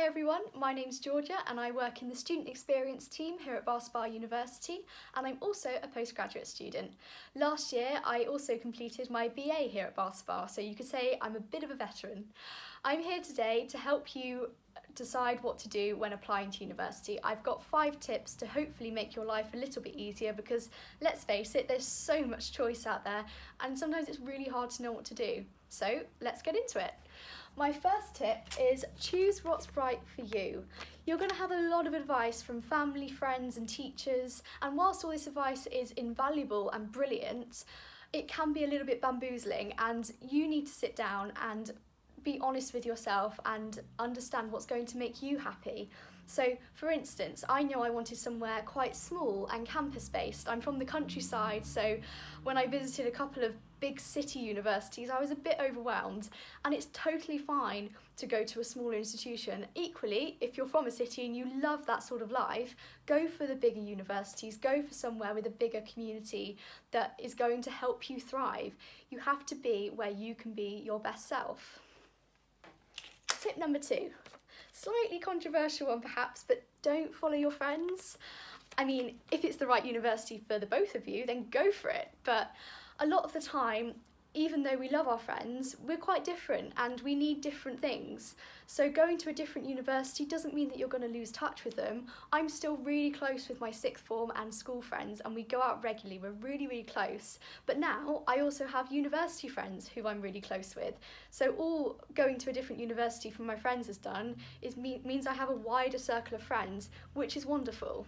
everyone, my name's Georgia and I work in the Student Experience team here at Bath Spa University, and I'm also a postgraduate student. Last year I also completed my BA here at Bath Spa, so you could say I'm a bit of a veteran. I'm here today to help you decide what to do when applying to university. I've got 5 tips to hopefully make your life a little bit easier because, let's face it, there's so much choice out there and sometimes it's really hard to know what to do. So let's get into it. My first tip is choose what's right for you. You're going to have a lot of advice from family, friends and teachers, and whilst all this advice is invaluable and brilliant, it can be a little bit bamboozling, and you need to sit down and be honest with yourself and understand what's going to make you happy. So, for instance, I know I wanted somewhere quite small and campus-based. I'm from the countryside, so when I visited a couple of big city universities, I was a bit overwhelmed, and it's totally fine to go to a smaller institution. Equally, if you're from a city and you love that sort of life, go for the bigger universities, go for somewhere with a bigger community that is going to help you thrive. You have to be where you can be your best self. Tip number 2. Slightly controversial one perhaps, but don't follow your friends. I mean, if it's the right university for the both of you, then go for it. But a lot of the time, even though we love our friends, we're quite different and we need different things. So going to a different university doesn't mean that you're going to lose touch with them. I'm still really close with my 6th form and school friends, and we go out regularly. We're really, really close. But now I also have university friends who I'm really close with. So all going to a different university from my friends has done is means I have a wider circle of friends, which is wonderful.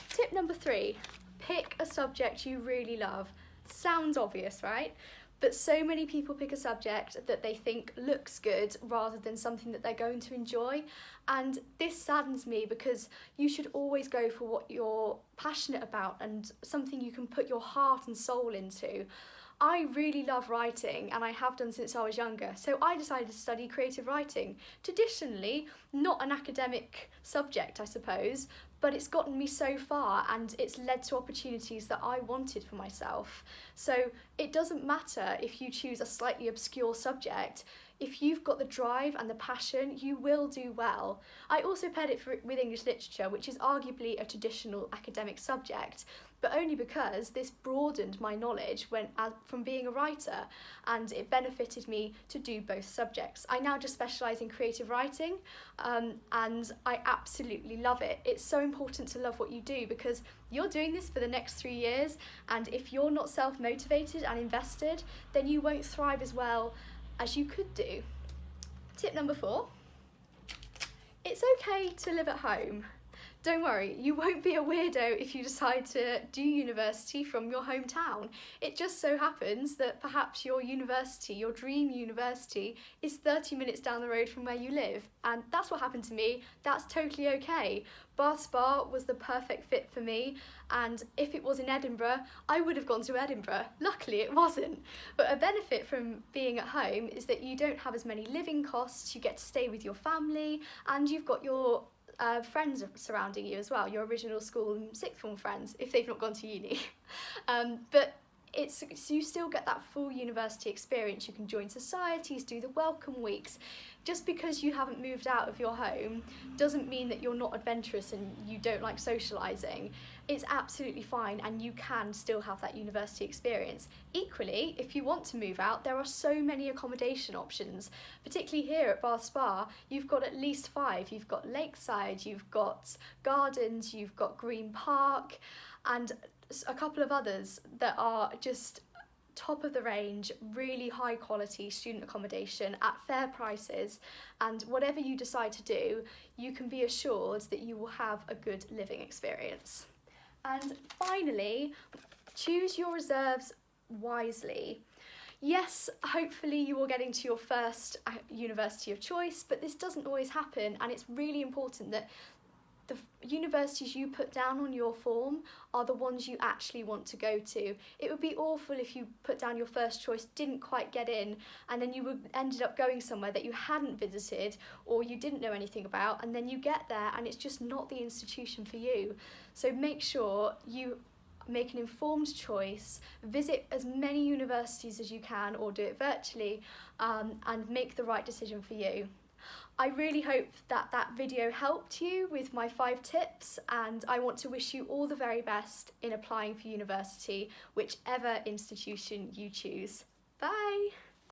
Tip number 3, pick a subject you really love. Sounds obvious, right? But so many people pick a subject that they think looks good rather than something that they're going to enjoy. And this saddens me because you should always go for what you're passionate about and something you can put your heart and soul into. I really love writing, and I have done since I was younger, so I decided to study creative writing. Traditionally, not an academic subject, I suppose, but it's gotten me so far and it's led to opportunities that I wanted for myself. So it doesn't matter if you choose a slightly obscure subject. If you've got the drive and the passion, you will do well. I also paired it with English literature, which is arguably a traditional academic subject, but only because this broadened my knowledge from being a writer, and it benefited me to do both subjects. I now just specialise in creative writing, and I absolutely love it. It's so important to love what you do because you're doing this for the next 3 years, and if you're not self-motivated and invested, then you won't thrive as well as you could do. Tip number 4, it's okay to live at home. Don't worry, you won't be a weirdo if you decide to do university from your hometown. It just so happens that perhaps your university, your dream university, is 30 minutes down the road from where you live, and that's what happened to me. That's totally okay. Bath Spa was the perfect fit for me, and if it was in Edinburgh, I would have gone to Edinburgh. Luckily it wasn't. But a benefit from being at home is that you don't have as many living costs, you get to stay with your family, and you've got your friends surrounding you as well, your original school and 6th form friends, if they've not gone to uni. But you still get that full university experience. You can join societies, do the welcome weeks. Just because you haven't moved out of your home doesn't mean that you're not adventurous and you don't like socialising. It's absolutely fine, and you can still have that university experience. Equally, if you want to move out, there are so many accommodation options. Particularly here at Bath Spa, you've got at least 5. You've got Lakeside, you've got Gardens, you've got Green Park, and a couple of others that are just top of the range, really high quality student accommodation at fair prices, and whatever you decide to do, you can be assured that you will have a good living experience. And finally, choose your reserves wisely. Yes, hopefully you will get into your first university of choice, but this doesn't always happen, and it's really important that the universities you put down on your form are the ones you actually want to go to. It would be awful if you put down your first choice, didn't quite get in, and then you ended up going somewhere that you hadn't visited or you didn't know anything about, and then you get there and it's just not the institution for you. So make sure you make an informed choice, visit as many universities as you can or do it virtually, and make the right decision for you. I really hope that that video helped you with my 5 tips, and I want to wish you all the very best in applying for university, whichever institution you choose. Bye!